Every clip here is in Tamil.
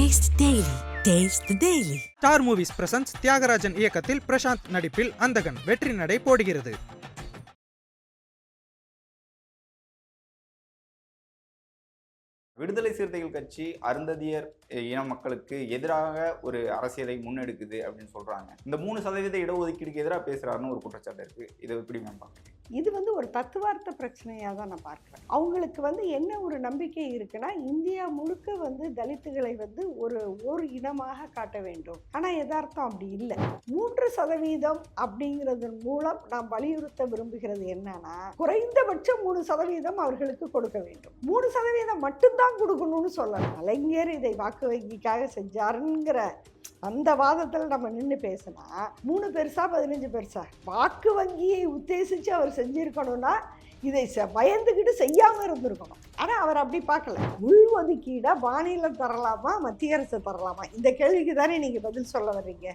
Taste Daily. Taste the Daily. Star movies presents Thiagarajan இயக்கத்தில் பிரசாந்த் நடிப்பில் அந்தகன் வெற்றி நடை போடுகிறது. விடுதலை சிறுத்தைகள் கட்சி அருந்ததியர் இன மக்களுக்கு எதிராக ஒரு அரசியலை முன்னெடுக்குது அப்படின்னு சொல்றாங்க. இந்த 3% இடஒதுக்கீடுக்கு எதிராக பேசுறாருன்னு ஒரு குற்றச்சாட்டு இருக்கு. இதை எப்படி மேம் பார்க்குறீங்க? இது ஒரு தத்துவார்த்த பிரச்சனையாக தான் நான் பார்க்குறேன். அவங்களுக்கு என்ன ஒரு நம்பிக்கை இருக்குன்னா, இந்தியா முழுக்க தலித்துகளை ஒரு இனமாக காட்ட வேண்டும். ஆனால் யதார்த்தம் அப்படி இல்லை. 3% அப்படிங்கிறதன் மூலம் நாம் வலியுறுத்த விரும்புகிறது என்னன்னா, குறைந்தபட்சம் 3% அவர்களுக்கு கொடுக்க வேண்டும். 3% மட்டும்தான் கொடுக்கணும்னு சொல்லலாம். கலைஞர் இதை வாக்கு வங்கிக்காக செஞ்சாருங்கிற அந்த வாதத்தில் நம்ம நின்று பேசினா 3 பெருசா 15 பெருசா, வாக்கு வங்கியை உத்தேசித்து அவர் செஞ்சிருக்கணும்னா இதை பயந்துக்கிட்டு செய்யாமல் இருந்திருக்கணும். ஆனால் அவர் அப்படி பார்க்கல. உள்ஒதுக்கீடை மாநிலம் தரலாமா, மத்திய அரசு தரலாமா, இந்த கேள்விக்கு தானே நீங்கள் பதில் சொல்ல வர்றீங்க.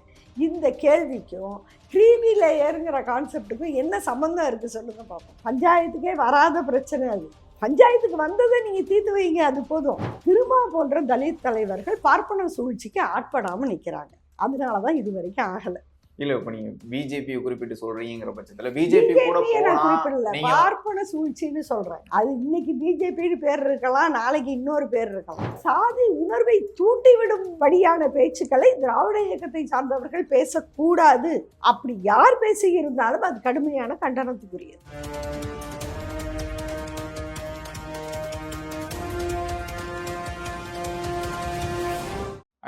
இந்த கேள்விக்கும் கிரீமி லேயருங்கிற கான்செப்டுக்கும் என்ன சம்மந்தம் இருக்குது சொல்லுங்க பார்ப்போம். பஞ்சாயத்துக்கே வராத பிரச்சனை அது. பஞ்சாயத்துக்கு வந்ததை நீங்கள் தீர்த்து வைங்க, அது போதும். திருமா போன்ற தலித் தலைவர்கள் பார்ப்பன சூழ்ச்சிக்கு ஆட்படாமல் நிற்கிறாங்க. அதனால தான் இது வரைக்கும் ஆகலை. இல்ல இப்ப நீங்க பிஜேபியை குறிப்பிட்டு சொல்றீங்கிற பட்சத்துல பிஜேபி கூட குறிப்பிடல, பார்ப்பன சூழ்ச்சின்னு சொல்றேன். அது இன்னைக்கு பிஜேபின்னு பேர் இருக்கலாம், நாளைக்கு இன்னொரு பேர் இருக்கலாம். சாதி உணர்வை தூண்டிவிடும்படியான பேச்சுக்களை திராவிட இயக்கத்தை சார்ந்தவர்கள் பேசக்கூடாது. அப்படி யார் பேசி இருந்தாலும் அது கடுமையான கண்டனத்துக்குரியது.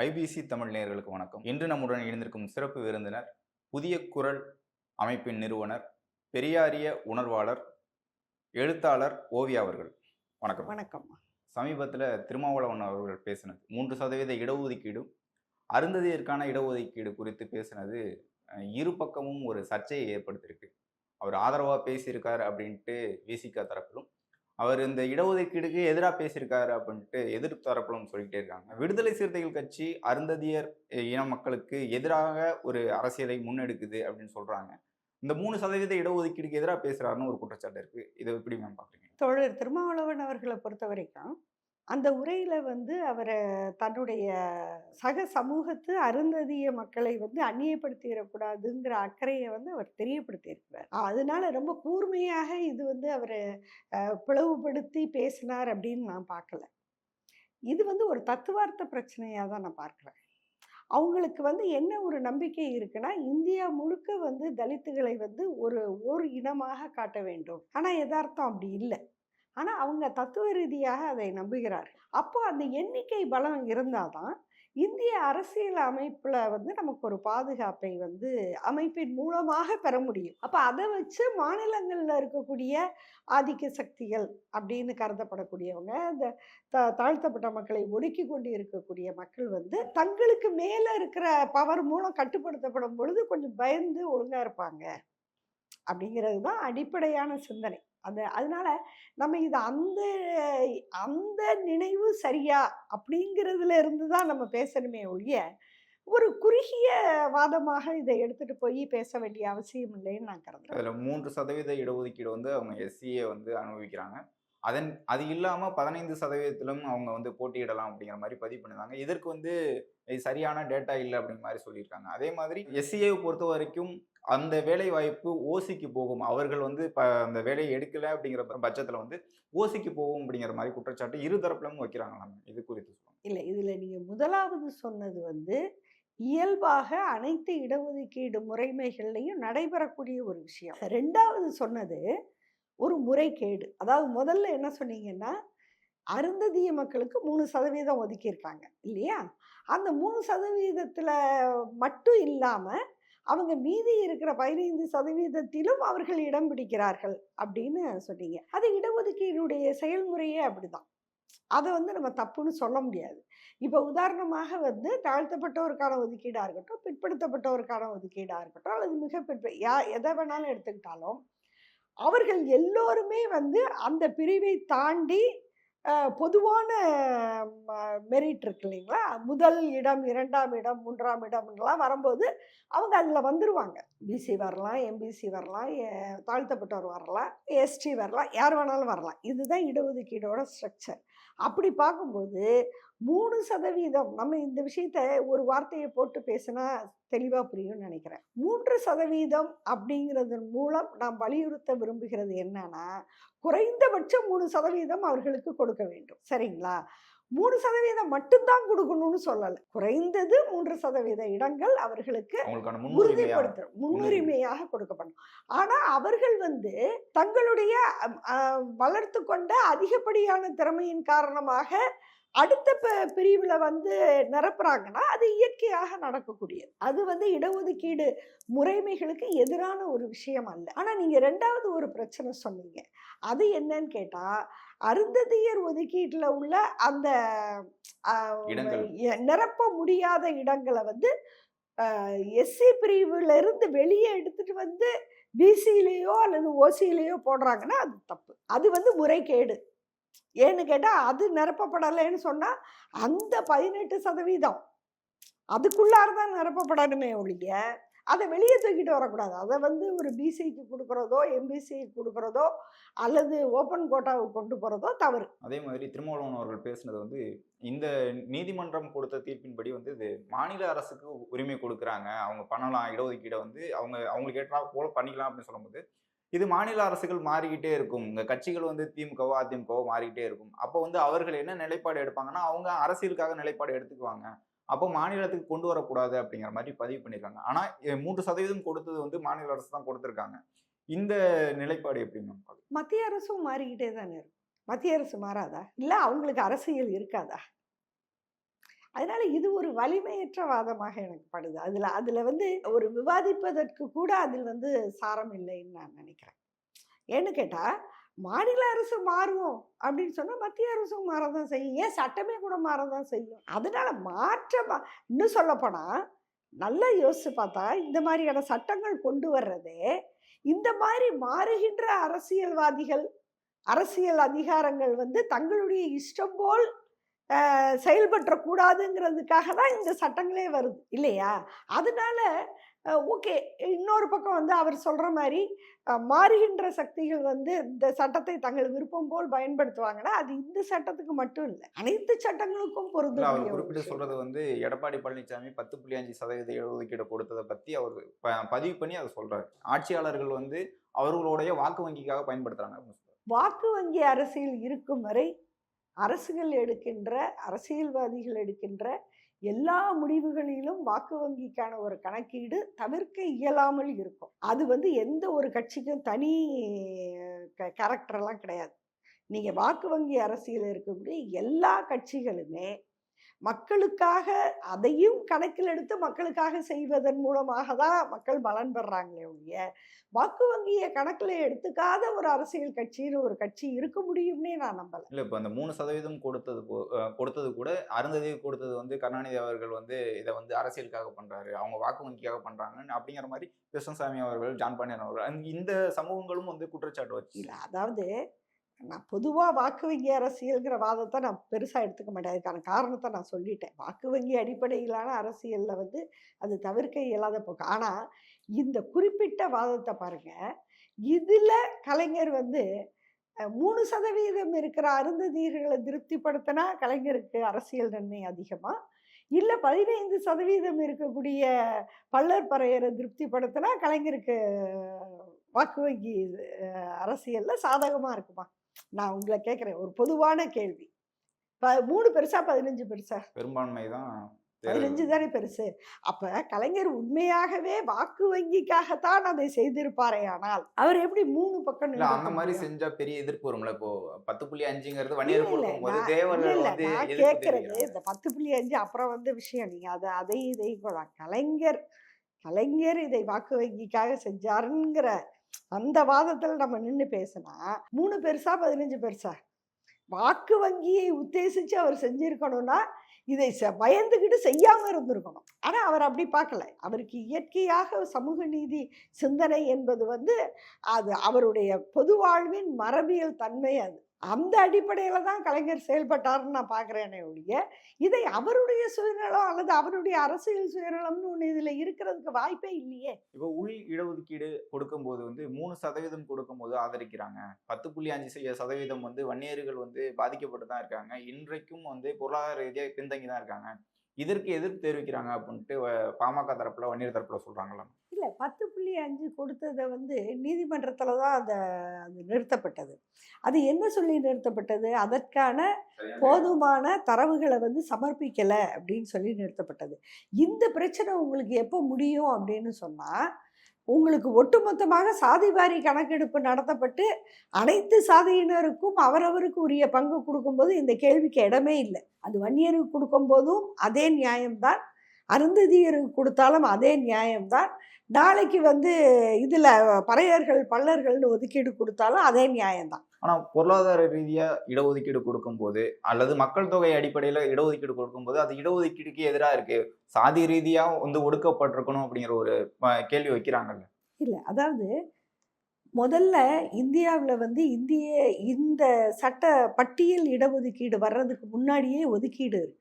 ஐபிசி தமிழ் நேயர்களுக்கு வணக்கம். இன்று நம்முடன் இணைந்திருக்கும் சிறப்பு விருந்தினர் புதிய குரல் அமைப்பின் நிறுவனர், பெரியாரிய உணர்வாளர், எழுத்தாளர் ஓவியா அவர்கள். வணக்கம். வணக்கம். சமீபத்தில் திருமாவளவன் அவர்கள் பேசினது 3% இடஒதுக்கீடும் அருந்ததியருக்கான இடஒதுக்கீடு குறித்து பேசினது இரு பக்கமும் ஒரு சர்ச்சையை ஏற்படுத்தியிருக்கு. அவர் ஆதரவாக பேசியிருக்கார் அப்படின்ட்டு விசிக தரப்பிலும், அவர் இந்த இடஒதுக்கீடுக்கு எதிராக பேசியிருக்காரு அப்படின்ட்டு எதிர்ப்பு தரப்பிலும் சொல்லிக்கிட்டே இருக்காங்க. விடுதலை சிறுத்தைகள் கட்சி அருந்ததியர் இன மக்களுக்கு எதிராக ஒரு அரசியலை முன்னெடுக்குது அப்படின்னு சொல்றாங்க. இந்த 3% இடஒதுக்கீடுக்கு எதிராக பேசுறாருன்னு ஒரு குற்றச்சாட்டு இருக்கு. இதை எப்படி மேம் பார்க்குறீங்க? தோழர் திருமாவளவன் அவர்களை பொறுத்த வரைக்கும் அந்த உரையில் அவரை தன்னுடைய சக சமூகத்து அருந்ததிய மக்களை அந்நியப்படுத்திடக்கூடாதுங்கிற அக்கறையை அவர் தெரியப்படுத்தியிருக்கிறார். அதனால ரொம்ப கூர்மையாக இது அவரை பிளவுபடுத்தி பேசினார் அப்படின்னு நான் பார்க்கல. இது ஒரு தத்துவார்த்த பிரச்சனையாக தான் நான் பார்க்குறேன். அவங்களுக்கு என்ன ஒரு நம்பிக்கை இருக்குன்னா, இந்தியா முழுக்க தலித்துகளை ஒரு இனமாக காட்ட வேண்டும். ஆனால் யதார்த்தம் அப்படி இல்லை. ஆனால் அவங்க தத்துவ ரீதியாக அதை நம்புகிறார்கள். அப்போ அந்த எண்ணிக்கை பலம் இருந்தால் தான் இந்திய அரசியல் அமைப்பில் நமக்கு ஒரு பாதுகாப்பை அமைப்பின் மூலமாக பெற முடியும். அப்போ அதை வச்சு மாநிலங்களில் இருக்கக்கூடிய ஆதிக்க சக்திகள் அப்படின்னு கருதப்படக்கூடியவங்க, இந்த தாழ்த்தப்பட்ட மக்களை ஒடுக்கி கொண்டு இருக்கக்கூடிய மக்கள் தங்களுக்கு மேலே இருக்கிற பவர் மூலம் கட்டுப்படுத்தப்படும் பொழுது கொஞ்சம் பயந்து ஒழுங்காக இருப்பாங்க அப்படிங்கிறது தான் அடிப்படையான சிந்தனை. அதனால நம்ம இது அந்த நினைவு சரியா அப்படிங்கிறதுல இருந்து தான் நம்ம பேசணுமே ஒழிய, ஒரு குறுகிய வாதமாக இதை எடுத்துட்டு போய் பேச வேண்டிய அவசியம் இல்லைன்னு நான் கருதுறேன். அதில் 3% இடஒதுக்கீடு அவங்க எஸ்சியை அனுபவிக்கிறாங்க. அது இல்லாமல் 15%லும் அவங்க போட்டியிடலாம் அப்படிங்கிற மாதிரி பதிவு பண்ணிருந்தாங்க. இதற்கு இது சரியான டேட்டா இல்லை அப்படிங்கிற மாதிரி சொல்லியிருக்காங்க. அதே மாதிரி எஸ்சியை பொறுத்த வரைக்கும் அந்த வேலை வாய்ப்பு ஓசிக்கு போகும். அவர்கள் அந்த வேலையை எடுக்கல அப்படிங்கிற பட்சத்தில் ஓசிக்கு போகும் அப்படிங்கிற மாதிரி குற்றச்சாட்டு இரு தரப்புலும் வைக்கிறாங்களாம். இது குறித்து சொல்லுவாங்க. இல்லை, இதில் நீங்கள் முதலாவது சொன்னது இயல்பாக அனைத்து இடஒதுக்கீடு முறைமைகள்லையும் நடைபெறக்கூடிய ஒரு விஷயம். ரெண்டாவது சொன்னது ஒரு முறைகேடு. அதாவது முதல்ல என்ன சொன்னீங்கன்னா, அருந்ததிய மக்களுக்கு 3% ஒதுக்கியிருக்காங்க இல்லையா? அந்த 3%த்தில் மட்டும் இல்லாமல் அவங்க மீதி இருக்கிற 15%த்திலும் அவர்கள் இடம் பிடிக்கிறார்கள் அப்படின்னு சொன்னீங்க. அது இடஒதுக்கீடுடைய செயல்முறையே அப்படிதான். அதை நம்ம தப்புன்னு சொல்ல முடியாது. இப்போ உதாரணமாக தாழ்த்தப்பட்டோருக்கான ஒதுக்கீடாக இருக்கட்டும், பிற்படுத்தப்பட்டோருக்கான ஒதுக்கீடாக இருக்கட்டும், அல்லது மிக எதை வேணாலும் எடுத்துக்கிட்டாலும் அவர்கள் எல்லோருமே அந்த பிரிவை தாண்டி பொதுவான மெரிட் இருக்கு இல்லைங்களா, முதல் இடம், 2ஆம் இடம், 3ஆம் இடம்லாம் வரும்போது அவங்க அதில் வந்துடுவாங்க. பிசி வரலாம், எம்பிசி வரலாம், தாழ்த்தப்பட்டவர் வரலாம், எஸ்டி வரலாம், யார் வேணாலும் வரலாம். இதுதான் இடஒதுக்கீடோட ஸ்ட்ரக்சர். அப்படி பார்க்கும்போது 3% நம்ம இந்த விஷயத்த ஒரு வார்த்தையை போட்டு பேசினா தெளிவா புரியும்னு நினைக்கிறேன். 3% அப்படிங்கிறதன் மூலம் நாம் வலியுறுத்த விரும்புகிறது என்னன்னா, குறைந்தபட்சம் 3% அவர்களுக்கு கொடுக்க வேண்டும். சரிங்களா? 3% மட்டும்தான் கொடுக்கணும்னு சொல்லல. குறைந்தது 3% இடங்கள் அவர்களுக்கு முன்னுரிமையாக கொடுக்கப்படும். ஆனா அவர்கள் தங்களுடைய வளர்த்து கொண்ட அதிகப்படியான திறமையின் காரணமாக அடுத்த பிரிவுல நிரப்புறாங்கன்னா அது இயற்கையாக நடக்கக்கூடியது. அது இடஒதுக்கீடு முறைமைகளுக்கு எதிரான ஒரு விஷயம் அல்ல. ஆனா நீங்க ரெண்டாவது ஒரு பிரச்சனை சொன்னீங்க. அது என்னன்னு கேட்டா, அருந்ததியர் ஒதுக்கீட்டுல உள்ள அந்த நிரப்ப முடியாத இடங்களை எஸ்சி பிரிவுல இருந்து வெளியே எடுத்துட்டு பிசியிலேயோ அல்லது ஓசியிலேயோ போடுறாங்கன்னா அது தப்பு. அது முறைகேடு. ஏன்னு கேட்டா, அது நிரப்பப்படலைன்னு சொன்னா அந்த 18% அதுக்குள்ளாரதான் நிரப்பப்படணுமே ஒழிய அதை வெளியே தூக்கிட்டு வரக்கூடாது. அதை ஒரு பிசிக்கு கொடுக்கறதோ எம்பிசிக்கு கொடுக்கறதோ அல்லது ஓப்பன் கோட்டாவுக்கு கொண்டு போறதோ தவறு. அதே மாதிரி திருமாவளவன் அவர்கள் பேசினது இந்த நீதிமன்றம் கொடுத்த தீர்ப்பின்படி இது மாநில அரசுக்கு உரிமை கொடுக்குறாங்க, அவங்க பண்ணலாம் இடஒதுக்கீடை அவங்களுக்கு ஏற்றா போல பண்ணிக்கலாம் அப்படின்னு சொல்லும்போது, இது மாநில அரசுகள் மாறிக்கிட்டே இருக்கும், இந்த கட்சிகள் திமுகவோ அதிமுகவோ மாறிக்கிட்டே இருக்கும். அப்போ அவர்கள் என்ன நிலைப்பாடு எடுப்பாங்கன்னா, அவங்க அரசியலுக்காக நிலைப்பாடு எடுத்துக்குவாங்க, அப்போ மாநிலத்துக்கு கொண்டு வரக்கூடாது அப்படிங்கிற மாதிரி பதிவு பண்ணியிருக்காங்க. ஆனா 3% கொடுத்தது மாநில அரசு தான் கொடுத்துருக்காங்க. இந்த நிலைப்பாடு எப்படி மேம்? மத்திய அரசும் மாறிக்கிட்டே தானே இருக்கும். மத்திய அரசு மாறாதா? இல்ல அவங்களுக்கு அரசியல் இருக்காதா? அதனால இது ஒரு வலிமையற்ற வாதமாக எனக்கு படுது. அதுல ஒரு விவாதிப்பதற்கு கூட அதில் சாரம் இல்லைன்னு நான் நினைக்கிறேன். ஏன்னு கேட்டா, மாநில அரசு மாறுவோம் அப்படின்னு சொன்னா மத்திய அரசும் மாறதான் செய்யும். ஏன் சட்டமே கூட மாறதான் செய்யும். அதனால இன்னும் சொல்ல போனா, நல்லா யோசிச்சு பார்த்தா, இந்த மாதிரியான சட்டங்கள் கொண்டு வர்றதே இந்த மாதிரி மாறுகின்ற அரசியல்வாதிகள், அரசியல் அதிகாரங்கள் தங்களுடைய இஷ்டம் போல் செயல்பற்ற கூடாதுங்கிறதுக்காக தான் இந்த சட்டங்களே வருது இல்லையா? அதனால ஓகே, இன்னொரு பக்கம் அவர் சொல்ற மாதிரி மாறுகின்ற சக்திகள் இந்த சட்டத்தை தங்கள் விருப்பம் போல் பயன்படுத்துவாங்கன்னா அது இந்த சட்டத்துக்கு மட்டும் இல்லை, அனைத்து சட்டங்களுக்கும் பொருந்தும். குறிப்பிட்டு சொல்றது எடப்பாடி பழனிசாமி 10.5% இடஒதுக்கீடு கொடுத்ததை பத்தி அவர் பதிவு பண்ணி அதை சொல்றாரு. ஆட்சியாளர்கள் அவர்களுடைய வாக்கு வங்கிக்காக பயன்படுத்துறாங்க. வாக்கு வங்கி அரசியல் இருக்கும் வரை அரசியல்வாதிகள் எடுக்கின்ற எல்லா முடிவுகளிலும் வாக்கு வங்கிக்கான ஒரு கணக்கீடு தவிர்க்க இயலாமல் இருக்கும். அது எந்த ஒரு கட்சிக்கும் தனி கேரக்டர்லாம் கிடையாது. நீங்க வாக்கு வங்கி அரசியல் இருக்கக்கூடிய எல்லா கட்சிகளுமே மக்களுக்காக அதையும் கணக்கில் எடுத்து மக்களுக்காக செய்வதன் மூலமாக தான் மக்கள் பலன் பெறாங்களே ஒழிய வாக்கு வங்கியை கணக்கில் எடுத்துக்காத ஒரு அரசியல் கட்சின்னு ஒரு கட்சி இருக்க முடியும்னே நான் நம்பல. இல்லை, இப்போ அந்த 3% கொடுத்தது கூட அருந்ததி கொடுத்தது கருணாநிதி அவர்கள் இதை அரசியலுக்காக பண்றாரு, அவங்க வாக்கு வங்கிக்காக பண்றாங்கன்னு அப்படிங்கிற மாதிரி கிருஷ்ணசாமி அவர்கள், ஜான் பாண்டியன் அவர்கள் இந்த சமூகங்களும் குற்றச்சாட்டு வச்சு. இல்லை, அதாவது நான் பொதுவாக வாக்கு வங்கி அரசியல்ங்கிற வாதத்தை நான் பெருசாக எடுத்துக்க மாட்டேன். அதுக்கான காரணத்தை நான் சொல்லிட்டேன். வாக்கு வங்கி அடிப்படையிலான அரசியலில் அது தவிர்க்க இயலாத போக்கு. ஆனால் இந்த குறிப்பிட்ட வாதத்தை பாருங்க, இதில் கலைஞர் 3% இருக்கிற அருந்ததியர்களை திருப்திப்படுத்தினா கலைஞருக்கு அரசியல் நன்மை அதிகமா, இல்லை 15% இருக்கக்கூடிய பல்லர் பறையரை திருப்திப்படுத்தினா கலைஞருக்கு வாக்கு வங்கி அரசியலில் சாதகமாக இருக்குமா? நான் உங்களை கேட்குறேன், ஒரு பொதுவான கேள்வி. 3 பெருசா 15 பெருசா? பெரும்பான்மை தான் 15 தானே பெருசு. அப்ப கலைஞர் உண்மையாகவே வாக்கு வங்கிக்காகத்தான் அதை செய்திருப்பாரே, ஆனால் அவர் எப்படி 3 பக்கம் அந்த மாதிரி செஞ்சா பெரிய எதிர்ப்பு வரும்ல? இப்போ 10.5ங்கிறது வன்னியர் கொடுக்கும்போது தேவர்கள் நான் கேட்கறது இந்த 10.5 அப்புறம் விஷயம். நீங்க அதை இதை கலைஞர் இதை வாக்கு வங்கிக்காக செஞ்சாருங்கிற அந்த வாதத்துல நம்ம நின்று பேசினா 3 பெருசா 15 பெருசா? வாக்கு வங்கியை உத்தேசிச்சு அவர் செஞ்சிருக்கணும்னா இதை பயந்துக்கிட்டு செய்யாம இருந்திருக்கணும். ஆனா அவர் அப்படி பார்க்கல. அவருக்கு இயற்கையாக சமூக நீதி சிந்தனை என்பது அது அவருடைய பொது வாழ்வின் மரபியல் தன்மை. அந்த அடிப்படையில தான் கலைஞர் செயல்பட்டாருன்னு நான் பார்க்குறேனே ஒழிய, இதை அவருடைய சுயநலம் அல்லது அவருடைய அரசியல் சுயநலம்னு ஒண்ணு இதுல இருக்கிறதுக்கு வாய்ப்பே இல்லையே. இப்போ உள் இடஒதுக்கீடு கொடுக்கும்போது வந்து 3% கொடுக்கும்போது ஆதரிக்கிறாங்க. 10.5% வந்து வன்னியர்கள் வந்து பாதிக்கப்பட்டு தான் இருக்காங்க. இன்றைக்கும் வந்து பொருளாதார ரீதியா பின்தங்கி தான் இருக்காங்க. இதற்கு எதிர்ப்பு தெரிவிக்கிறாங்க அப்படின்ட்டு பாமக தரப்புல வன்னியர் தரப்புல சொல்றாங்களா? இல்ல 10.5 கொடுத்ததை வந்து நீதிமன்றத்துல தான் அது நிறுத்தப்பட்டது. அது என்ன சொல்லி நிறுத்தப்பட்டது? அதற்கான போதுமான தரவுகளை வந்து சமர்ப்பிக்கல அப்படின்னு சொல்லி நிறுத்தப்பட்டது. இந்த பிரச்சனை உங்களுக்கு எப்போ முடியும் அப்படின்னு சொன்னா, உங்களுக்கு ஒட்டுமொத்தமாக சாதிவாரி கணக்கெடுப்பு நடத்தப்பட்டு அனைத்து சாதியினருக்கும் அவரவருக்கு உரிய பங்கு கொடுக்கும்போது இந்த கேள்விக்கு இடமே இல்லை. அது வன்னியருக்கு கொடுக்கும்போதும் அதே நியாயம்தான், அருந்ததியருக்கு கொடுத்தாலும் அதே நியாயம்தான், நாளைக்கு வந்து இதில் பறையர்கள் பல்லர்கள்னு ஒதுக்கீடு கொடுத்தாலும் அதே நியாயம்தான். ஆனா பொருளாதார ரீதியா இடஒதுக்கீடு கொடுக்கும்போது அல்லது மக்கள் தொகை அடிப்படையில இடஒதுக்கீடு கொடுக்கும்போது அது இடஒதுக்கீடுக்கு எதிராக இருக்கு, சாதி ரீதியா வந்து ஒடுக்கப்பட்டிருக்கணும் அப்படிங்கிற ஒரு கேள்வி வைக்கிறாங்கல்ல. இல்லை, அதாவது முதல்ல இந்தியாவில் வந்து இந்த சட்ட பட்டியல் இடஒதுக்கீடு வர்றதுக்கு முன்னாடியே ஒதுக்கீடு இருக்குது.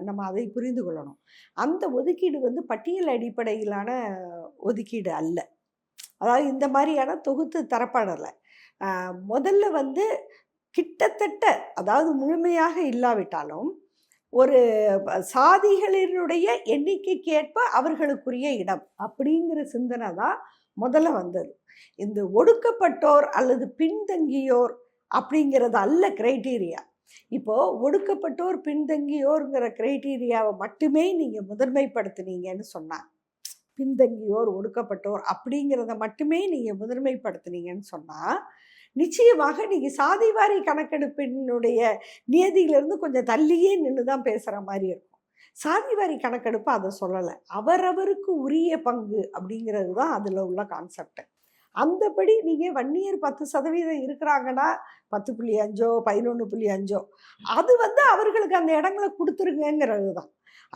நம்ம அதை புரிந்து கொள்ளணும். அந்த ஒதுக்கீடு வந்து பட்டியல் அடிப்படையிலான ஒதுக்கீடு அல்ல. அதாவது இந்த மாதிரியான தொகுத்து தரப்படலை. முதல்ல வந்து கிட்டத்தட்ட, அதாவது முழுமையாக இல்லாவிட்டாலும் ஒரு சாதிகளினுடைய எண்ணிக்கைக்கு ஏற்ப அவர்களுக்குரிய இடம் அப்படிங்கிற சிந்தனை தான் முதல்ல வந்தது. இந்த ஒடுக்கப்பட்டோர் அல்லது பின்தங்கியோர் அப்படிங்கிறது அல்ல கிரைட்டீரியா. இப்போ ஒடுக்கப்பட்டோர் பின்தங்கியோருங்கிற கிரைட்டீரியாவை மட்டுமே நீங்க முதன்மைப்படுத்தினீங்கன்னு சொன்னா, பின்தங்கியோர் ஒடுக்கப்பட்டோர் அப்படிங்கிறத மட்டுமே நீங்க முதன்மைப்படுத்தினீங்கன்னு சொன்னா, நிச்சயமாக நீங்க சாதிவாரி கணக்கெடுப்பினுடைய நியதியிலிருந்து கொஞ்சம் தள்ளியே நின்று தான் பேசுற மாதிரி இருக்கும். சாதிவாரி கணக்கெடுப்பு அதை சொல்லலை, அவரவருக்கு உரிய பங்கு அப்படிங்கிறது தான் அதில் உள்ள கான்செப்ட். அந்தபடி நீங்கள் வன்னியர் 10% இருக்கிறாங்கன்னா 10.5 11.5 அது வந்து அவர்களுக்கு அந்த இடங்களை கொடுத்துருங்கிறது தான்.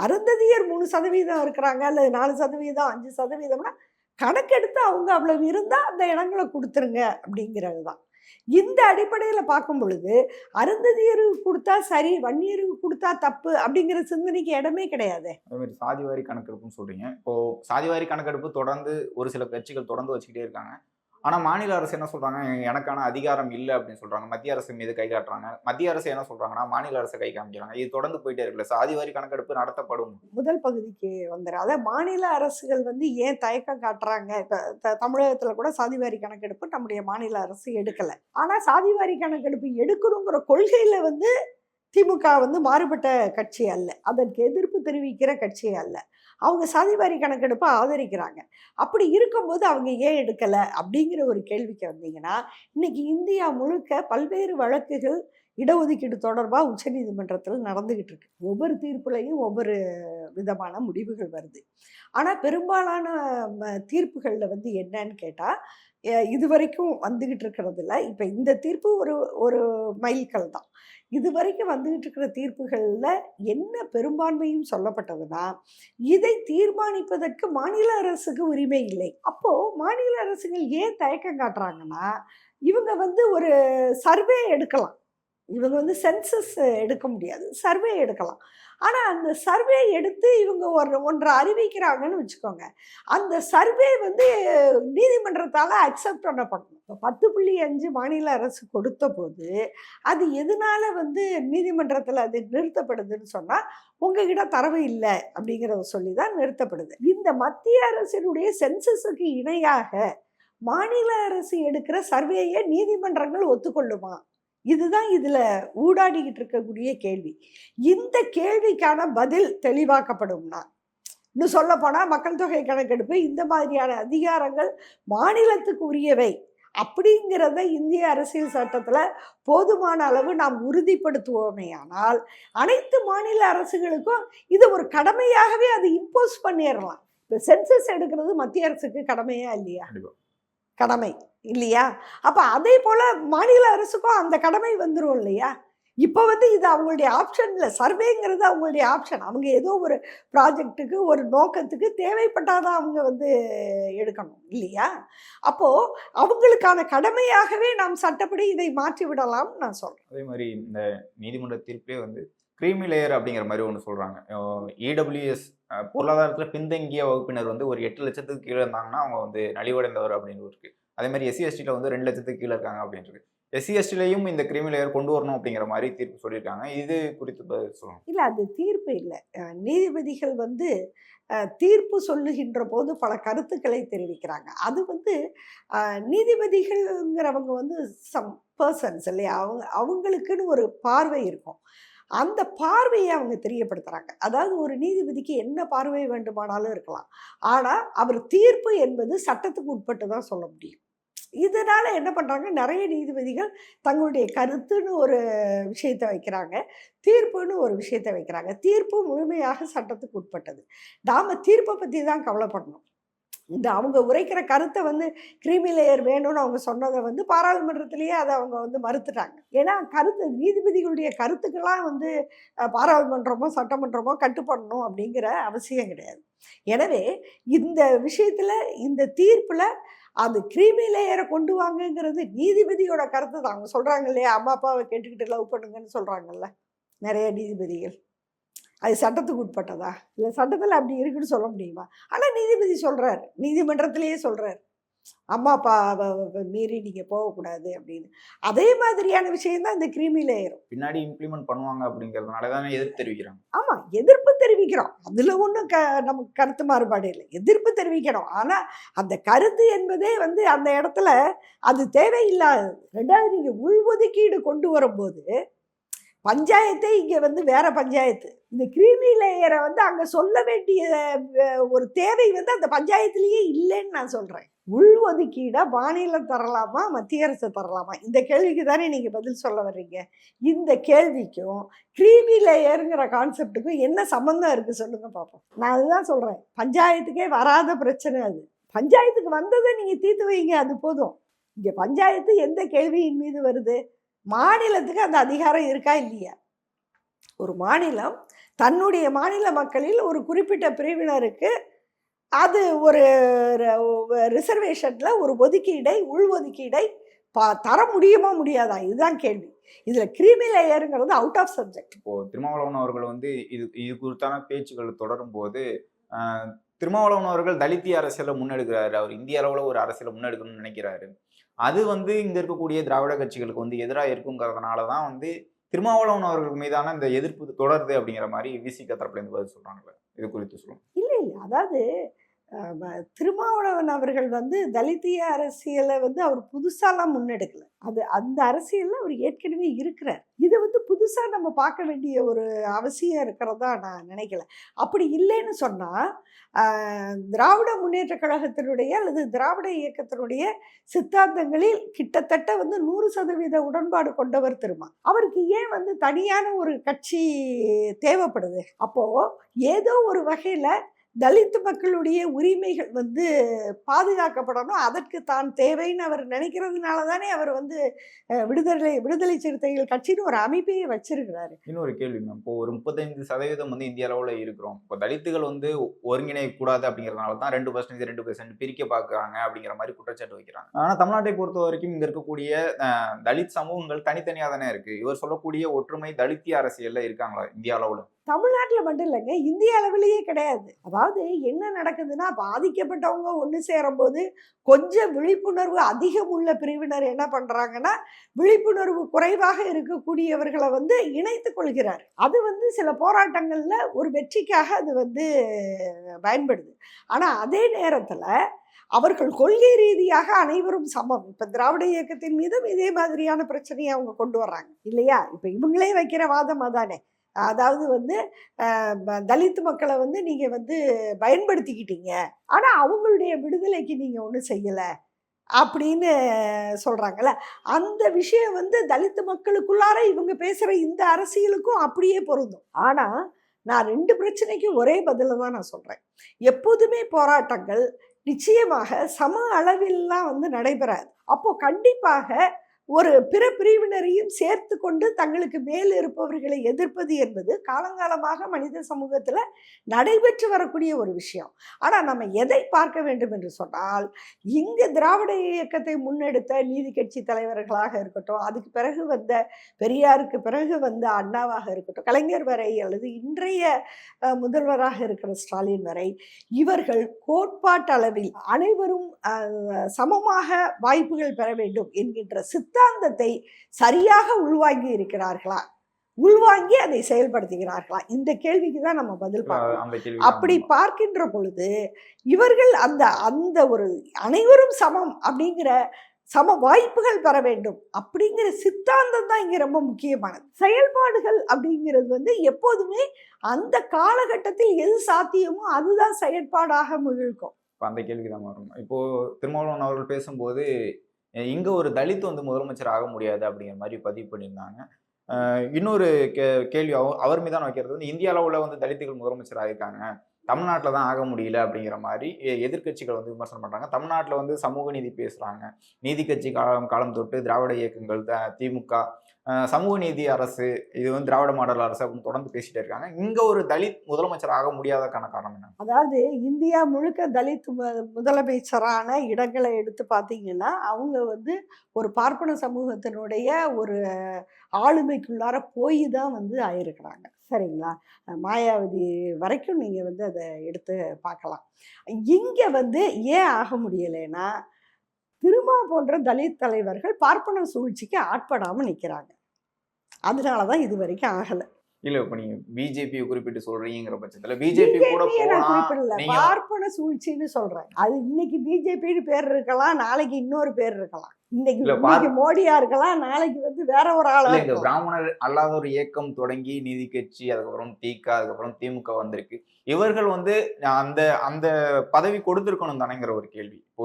அருந்ததியர் 3% இருக்கிறாங்க அல்லது 4% 5%, கணக்கெடுத்து அவங்க அவ்வளவு இருந்தால் அந்த இடங்களை கொடுத்துருங்க அப்படிங்கிறது தான். இந்த அடிப்படையில் பார்க்கும் பொழுது அருந்ததியருக்கு கொடுத்தா சரி, வன்னியருக்கு கொடுத்தா தப்பு அப்படிங்கிற சிந்தனைக்கு இடமே கிடையாது. அதே மாதிரி சாதிவாரி கணக்கெடுப்புன்னு சொல்றீங்க. இப்போ சாதிவாரி கணக்கெடுப்பு தொடர்ந்து ஒரு சில கட்சிகள் தொடர்ந்து வச்சுக்கிட்டே இருக்காங்க. ஆனால் மாநில அரசு என்ன சொல்றாங்க, எனக்கான அதிகாரம் இல்லை அப்படின்னு சொல்றாங்க. மத்திய அரசு மீது கை காட்டுறாங்க. மத்திய அரசு என்ன சொல்றாங்கன்னா மாநில அரசை கை காமிக்கிறாங்க. இது தொடர்ந்து போயிட்டே இருக்குல்ல. சாதிவாரி கணக்கெடுப்பு நடத்தப்படும். முதல் பகுதிக்கு வந்துடும். அதாவது மாநில அரசுகள் வந்து ஏன் தயக்கம் காட்டுறாங்க? இப்போ தமிழகத்தில் கூட சாதிவாரி கணக்கெடுப்பு நம்முடைய மாநில அரசு எடுக்கலை. ஆனால் சாதிவாரி கணக்கெடுப்பு எடுக்கணுங்கிற கொள்கையில் வந்து திமுக வந்து மாறுபட்ட கட்சி அல்ல, அதற்கு எதிர்ப்பு தெரிவிக்கிற கட்சி அல்ல. அவங்க சாதிவாரி கணக்கெடுப்பை ஆதரிக்கிறாங்க. அப்படி இருக்கும்போது அவங்க ஏன் எடுக்கலை அப்படிங்கிற ஒரு கேள்விக்கு வந்தீங்கன்னா, இன்னைக்கு இந்தியா முழுக்க பல்வேறு வழக்குகள் இடஒதுக்கீடு தொடர்பாக உச்சநீதிமன்றத்தில் நடந்துகிட்டு இருக்கு. ஒவ்வொரு தீர்ப்புலையும் ஒவ்வொரு விதமான முடிவுகள் வருது. ஆனால் பெரும்பாலான தீர்ப்புகளில் வந்து என்னன்னு கேட்டால், இதுவரைக்கும் வந்துகிட்டு இருக்கிறதுல இப்போ இந்த தீர்ப்பு ஒரு மைல்கல் தான். இதுவரைக்கும் வந்துகிட்டு இருக்கிற தீர்ப்புகளில் என்ன பெரும்பான்மையும் சொல்லப்பட்டதுன்னா, இதை தீர்மானிப்பதற்கு மாநில அரசுக்கு உரிமை இல்லை. அப்போது மாநில அரசுகள் ஏன் தயக்கம் காட்டுறாங்கன்னா, இவங்க வந்து ஒரு சர்வே எடுக்கலாம், இவங்க வந்து சென்சஸ் எடுக்க முடியாது, சர்வே எடுக்கலாம். ஆனால் அந்த சர்வே எடுத்து இவங்க ஒன்றை அறிவிக்கிறாங்கன்னு வச்சுக்கோங்க, அந்த சர்வே வந்து நீதிமன்றத்தால் அக்செப்ட் பண்ணப்படணும். இப்போ 10.5 மாநில அரசு கொடுத்த போது அது எதனால வந்து நீதிமன்றத்தில் அது நிறுத்தப்படுதுன்னு சொன்னால், உங்ககிட்ட தரவு இல்லை அப்படிங்கிறத சொல்லி தான் நிறுத்தப்படுது. இந்த மத்திய அரசினுடைய சென்சஸுக்கு இணையாக மாநில அரசு எடுக்கிற சர்வேயை நீதிமன்றங்கள் ஒத்துக்கொள்ளுமா? இதுதான் இதில் ஊடாடிக்கிட்டு இருக்கக்கூடிய கேள்வி. இந்த கேள்விக்கான பதில் தெளிவாக்கப்படும்னா, இன்னும் சொல்ல போனால் மக்கள் தொகை கணக்கெடுப்பு இந்த மாதிரியான அதிகாரங்கள் மாநிலத்துக்கு உரியவை அப்படிங்கிறத இந்திய அரசியல் சட்டத்தில் போதுமான அளவு நாம் உறுதிப்படுத்துவோமே ஆனால், அனைத்து மாநில அரசுகளுக்கும் இது ஒரு கடமையாகவே அது இம்போஸ் பண்ணிடலாம். இப்போ சென்சஸ் எடுக்கிறது மத்திய அரசுக்கு கடமையா இல்லையா? கடமை இல்லையா? அப்போ அதே போல் மாநில அரசுக்கும் அந்த கடமை வந்துடும் இல்லையா? இப்போ வந்து இது அவங்களுடைய ஆப்ஷன் இல்லை. சர்வேங்கிறது அவங்களுடைய ஆப்ஷன். அவங்க ஏதோ ஒரு ப்ராஜெக்ட்டுக்கு ஒரு நோக்கத்துக்கு தேவைப்பட்டாதான் அவங்க வந்து எடுக்கணும் இல்லையா? அப்போது அவங்களுக்கான கடமையாகவே நாம் சட்டப்படி இதை மாற்றி விடலாம்னு நான் சொல்கிறேன். அதே மாதிரி இந்த நீதிமன்ற தீர்ப்பே வந்து கிரீமி லேயர் அப்படிங்கிற மாதிரி ஒன்று சொல்கிறாங்க. இடபிள்யூஎஸ் பொருளாதாரத்தில் பின்தங்கிய வகுப்பினர் வந்து ஒரு 8 லட்சத்துக்கு கீழே இருந்தாங்கன்னா அவங்க வந்து நலிவடைந்தவர் அப்படின்னு இருக்கு. அதே மாதிரி எஸ்சி எஸ்டியில் வந்து 2 லட்சத்துக்கு கீழே இருக்காங்க அப்படின்னு இருக்கு. எஸ்சி எஸ்டிலையும் இந்த கிரீமி லேயர் கொண்டு வரணும் அப்படிங்கிற மாதிரி தீர்ப்பு சொல்லியிருக்காங்க. இது குறித்து சொல்லணும். இல்லை, அது தீர்ப்பு இல்லை. நீதிபதிகள் வந்து தீர்ப்பு சொல்லுகின்ற போது பல கருத்துக்களை தெரிவிக்கிறாங்க. அது வந்து நீதிபதிகள்ங்கிறவங்க வந்து சம் பர்சன்ஸ் இல்லையா? அவங்களுக்குன்னு ஒரு பார்வை இருக்கும். அந்த பார்வையை அவங்க தெரியப்படுத்துகிறாங்க. அதாவது ஒரு நீதிபதிக்கு என்ன பார்வை வேண்டுமானாலும் இருக்கலாம். ஆனால் அவர் தீர்ப்பு என்பது சட்டத்துக்கு உட்பட்டு தான் சொல்ல முடியும். இதனால் என்ன பண்ணுறாங்க, நிறைய நீதிபதிகள் தங்களுடைய கருத்துன்னு ஒரு விஷயத்தை வைக்கிறாங்க, தீர்ப்புன்னு ஒரு விஷயத்தை வைக்கிறாங்க. தீர்ப்பு முழுமையாக சட்டத்துக்கு உட்பட்டது. நாம் தீர்ப்பை பற்றி தான் கவலைப்படணும். இந்த அவங்க உரைக்கிற கருத்தை வந்து கிரீமி லேயர் வேணும்னு அவங்க சொன்னதை வந்து பாராளுமன்றத்திலேயே அதை அவங்க வந்து மறுத்துட்டாங்க. ஏன்னா நீதிபதிகளுடைய கருத்துக்கெல்லாம் வந்து பாராளுமன்றமோ சட்டமன்றமோ கட்டுப்படணும் அப்படிங்கிற அவசியம் கிடையாது. எனவே இந்த விஷயத்தில் இந்த தீர்ப்பில் அது கிரீமி லேயரை கொண்டு வாங்கங்கிறது நீதிபதியோட கருத்து தான். அவங்க சொல்கிறாங்க இல்லையா, அம்மா அப்பாவை கேட்டுக்கிட்டு லவ் பண்ணுங்கன்னு சொல்கிறாங்கல்ல நிறைய நீதிபதிகள். அது சட்டத்துக்கு உட்பட்டதா? இல்லை சட்டத்தில் அப்படி இருக்குன்னு சொல்ல முடியுமா? ஆனால் நீதிபதி சொல்கிறார், நீதிமன்றத்திலேயே சொல்கிறார், அம்மா அப்பாவை மீறி நீங்கள் போகக்கூடாது அப்படின்னு. அதே மாதிரியான விஷயம்தான் இந்த கிரீமி லேயரும் பின்னாடி இம்ப்ளிமெண்ட் பண்ணுவாங்க அப்படிங்கிறதுனால தானே எதிர்ப்பு தெரிவிக்கிறாங்க. ஆமாம், எதிர்ப்பு தெரிவிக்கிறோம். அதில் ஒன்றும் நமக்கு கருத்து மாறுபாடு இல்லை, எதிர்ப்பு தெரிவிக்கிறோம். ஆனால் அந்த கருத்து என்பதே வந்து அந்த இடத்துல அது தேவையில்லாதது. ரெண்டாவது, நீங்கள் உள்ஒதுக்கீடு கொண்டு வரும்போது பஞ்சாயத்தே இங்கே வந்து வேற பஞ்சாயத்து. இந்த கிரீமி லேயரை வந்து அங்கே சொல்ல வேண்டிய ஒரு தேவை வந்து அந்த பஞ்சாயத்துலேயே இல்லைன்னு நான் சொல்கிறேன். உள்ஒதுக்கீடை மாநிலம் தரலாமா, மத்திய அரசு தரலாமா? இந்த கேள்விக்கு தானே நீங்கள் பதில் சொல்ல வர்றீங்க. இந்த கேள்விக்கும் கிரீமி லேயருங்கிற கான்செப்டுக்கும் என்ன சம்மந்தம் இருக்குது சொல்லுங்கள் பார்ப்போம். நான் அதுதான் சொல்கிறேன், பஞ்சாயத்துக்கே வராத பிரச்சனை அது. பஞ்சாயத்துக்கு வந்ததை நீங்கள் தீர்த்து வைங்க, அது போதும். இங்கே பஞ்சாயத்து எந்த கேள்வியின் மீது வருது? மாநிலத்துக்கு அந்த அதிகாரம் இருக்கா இல்லையா? ஒரு மாநிலம் தன்னுடைய மாநில மக்களில் ஒரு குறிப்பிட்ட பிரிவினருக்கு அது ஒரு ரிசர்வேஷனில் ஒரு ஒதுக்கீடை, உள்ஒதுக்கீடை தர முடியுமா முடியாதா? இதுதான் கேள்வி. இதில் கிரீமி லேயருங்கிறது அவுட் ஆஃப் சப்ஜெக்ட். இப்போது திருமாவளவன் அவர்கள் வந்து இது குறித்தான பேச்சுக்கள் தொடரும் போது திருமாவளவன் அவர்கள் தலித்திய அரசியலை முன்னெடுக்கிறாரு. அவர் இந்திய அளவில் ஒரு அரசியலை முன்னெடுக்கணும்னு நினைக்கிறாரு. அது வந்து இங்கே இருக்கக்கூடிய திராவிட கட்சிகளுக்கு வந்து எதிராக இருக்குங்கிறதுனால தான் வந்து திருமாவளவன் அவர்கள் மீதான இந்த எதிர்ப்பு தொடருது அப்படிங்கிற மாதிரி விசிக தரப்புலேருந்து பதில் சொல்கிறாங்களே, இது குறித்து சொல்லுவோம். இல்லை, அதாவது திருமாவளவன் அவர்கள் வந்து தலித்திய அரசியலை வந்து அவர் புதுசாலாம் முன்னெடுக்கல. அந்த அரசியலில் அவர் ஏற்கனவே இருக்கிறார். இதை வந்து புதுசாக நம்ம பார்க்க வேண்டிய ஒரு அவசியம் இருக்கிறதா நான் நினைக்கல. அப்படி இல்லைன்னு சொன்னால் திராவிட முன்னேற்ற கழகத்தினுடைய அல்லது திராவிட இயக்கத்தினுடைய சித்தாந்தங்களில் கிட்டத்தட்ட வந்து 100% உடன்பாடு கொண்டவர் திருமா. அவருக்கு ஏன் வந்து தனியான ஒரு கட்சி தேவைப்படுது? அப்போது ஏதோ ஒரு வகையில் தலித் மக்களுடைய உரிமைகள் வந்து பாதுகாக்கப்படணும், அதற்கு தான் தேவைன்னு அவர் நினைக்கிறதுனால தானே அவர் வந்து விடுதலை சிறுத்தைகள் கட்சின்னு ஒரு அமைப்பையே வச்சிருக்கிறாரு. இன்னொரு கேள்வி மேம், இப்போ ஒரு 35% வந்து இந்திய அளவில் இருக்கிறோம். இப்போ தலித்துகள் வந்து ஒருங்கிணைக்கூடாது அப்படிங்கிறதுனால தான் 2% பிரிக்க பார்க்குறாங்க அப்படிங்கிற மாதிரி குற்றச்சாட்டு வைக்கிறாங்க. ஆனால் தமிழ்நாட்டை பொறுத்த வரைக்கும் இங்கே இருக்கக்கூடிய தலித் சமூகங்கள் தனித்தனியாக தானே இருக்குது. இவர் சொல்லக்கூடிய ஒற்றுமை தலித்திய அரசியலில் இருக்காங்களா இந்திய அளவில்? தமிழ்நாட்டில் மட்டும் இல்லைங்க, இந்திய அளவிலேயே கிடையாது. அதாவது என்ன நடக்குதுன்னா, பாதிக்கப்பட்டவங்க ஒன்று சேரும்போது கொஞ்சம் விழிப்புணர்வு அதிகம் உள்ள பிரிவினர் என்ன பண்ணுறாங்கன்னா, விழிப்புணர்வு குறைவாக இருக்கக்கூடியவர்களை வந்து இணைத்து கொள்கிறார். அது வந்து சில போராட்டங்களில் ஒரு வெற்றிக்காக அது வந்து பயன்படுது. ஆனால் அதே நேரத்தில் அவர்கள் கொள்கை ரீதியாக அனைவரும் சமம். இப்போ திராவிட இயக்கத்தின் மீதும் இதே மாதிரியான பிரச்சனையை அவங்க கொண்டு வர்றாங்க இல்லையா? இப்போ இவங்களே வைக்கிற வாதம் அதானே. அதாவது வந்து தலித் மக்களை வந்து நீங்கள் வந்து பயன்படுத்திக்கிட்டீங்க, ஆனால் அவங்களுடைய விடுதலைக்கு நீங்கள் ஒன்றும் செய்யலை அப்படின்னு சொல்கிறாங்கல்ல. அந்த விஷயம் வந்து தலித் மக்களுக்குள்ளார இவங்க பேசுகிற இந்த அரசியலுக்கும் அப்படியே பொருந்தும். ஆனால் நான் 2 பிரச்சனைக்கும் ஒரே பதில தான் நான் சொல்கிறேன். எப்போதுமே போராட்டங்கள் நிச்சயமாக சம அளவில்லாம் வந்து நடைபெறாது. அப்போது கண்டிப்பாக ஒரு பிற பிரிவினரையும் சேர்த்து கொண்டு தங்களுக்கு மேல் இருப்பவர்களை எதிர்ப்பது என்பது காலங்காலமாக மனித சமூகத்தில் நடைபெற்று வரக்கூடிய ஒரு விஷயம். ஆனால் நம்ம எதை பார்க்க வேண்டும் என்று சொன்னால், இங்கு திராவிட இயக்கத்தை முன்னெடுத்த நீதி கட்சி தலைவர்களாக இருக்கட்டும், அதுக்கு பிறகு வந்த பெரியாருக்கு பிறகு வந்த அண்ணாவாக இருக்கட்டும், கலைஞர் வரை அல்லது இன்றைய முதல்வராக இருக்கிற ஸ்டாலின் வரை, இவர்கள் கோட்பாட்டளவில் அனைவரும் சமமாக வாய்ப்புகள் பெற வேண்டும் என்கின்ற சித்தாந்தத்தை சரியாக உள்வாங்கி இருக்கிறார்களா, உள்வாங்கி அதை செயல்படுத்துகிறார்களா? இந்த கேள்விக்கு தான் நம்ம பதில் பார்க்கணும். அப்படி பார்க்கின்ற பொழுது இவர்கள் அந்த அந்த ஒரு அனைவரும் சமம் அப்படிங்கிற சம வாய்ப்புகள் பெற வேண்டும் அப்படிங்கிற சித்தாந்தம் தான் இங்க ரொம்ப முக்கியமானது. செயல்பாடுகள் அப்படிங்கிறது வந்து எப்போதுமே அந்த காலகட்டத்தில் எது சாத்தியமோ அதுதான் செயற்பாடாக முழுக்கும். அந்த கேள்விக்கு தான் வரும். இப்போ திருமாவளவன் அவர்கள் பேசும்போது இங்க ஒரு தலித் வந்து முதலமைச்சர் ஆக முடியாது அப்படிங்கிற மாதிரி பதிவு பண்ணியிருந்தாங்க. இன்னொரு கேள்வி அவர் மீதான வைக்கிறது வந்து, இந்திய அளவில் வந்து தலித்துகள் முதலமைச்சர் ஆகியிருக்காங்க, தமிழ்நாட்டில் தான் ஆக முடியல அப்படிங்கிற மாதிரி எதிர்கட்சிகள் வந்து விமர்சனம் பண்ணுறாங்க. தமிழ்நாட்டில் வந்து சமூக நீதி பேசுகிறாங்க, நீதி கட்சி காலம் தொட்டு திராவிட இயக்கங்கள் திமுக சமூக நீதி அரசு, இது வந்து திராவிட மாடல் அரசு அப்படின்னு தொடர்ந்து பேசிட்டே இருக்காங்க. இங்க ஒரு தலித் முதலமைச்சர் ஆக முடியாதக்கான காரணம் என்ன? அதாவது இந்தியா முழுக்க தலித் முதலமைச்சரான இடங்களை எடுத்து பார்த்தீங்கன்னா, அவங்க வந்து ஒரு பார்ப்பன சமூகத்தினுடைய ஒரு ஆளுமைக்குள்ளார போய் தான் வந்து ஆயிருக்கிறாங்க. சரிங்களா? மாயாவதி வரைக்கும் நீங்கள் வந்து அதை எடுத்து பார்க்கலாம். இங்கே வந்து ஏன் ஆக முடியலைன்னா, திருமா போன்ற தலித் தலைவர்கள் பார்ப்பன சூழ்ச்சிக்கு ஆட்படாமல் நிற்கிறாங்க. அதனால தான் இது வரைக்கும் ஆகலை. இல்ல இப்ப நீங்க பிஜேபியை குறிப்பிட்டு சொல்றீங்கிற பட்சத்துல பிஜேபி கூட குறிப்பிடல, பார்ப்பன சூழ்ச்சின்னு சொல்றேன். அது இன்னைக்கு பிஜேபின்னு பேர் இருக்கலாம், நாளைக்கு இன்னொரு பேர் இருக்கலாம். இன்னைக்கு மோடியா இருக்கலாம், நாளைக்கு வந்து வேற ஒரு ஆளா. இந்த பிராமணர் அல்லாத ஒரு இயக்கம் தொடங்கி நீதி கட்சி, அதுக்கப்புறம் திக, அதுக்கப்புறம் திமுக வந்திருக்கு. இவர்கள் வந்து அந்த அந்த பதவி கொடுத்திருக்கணும் தானேங்கிற ஒரு கேள்வி. இப்போ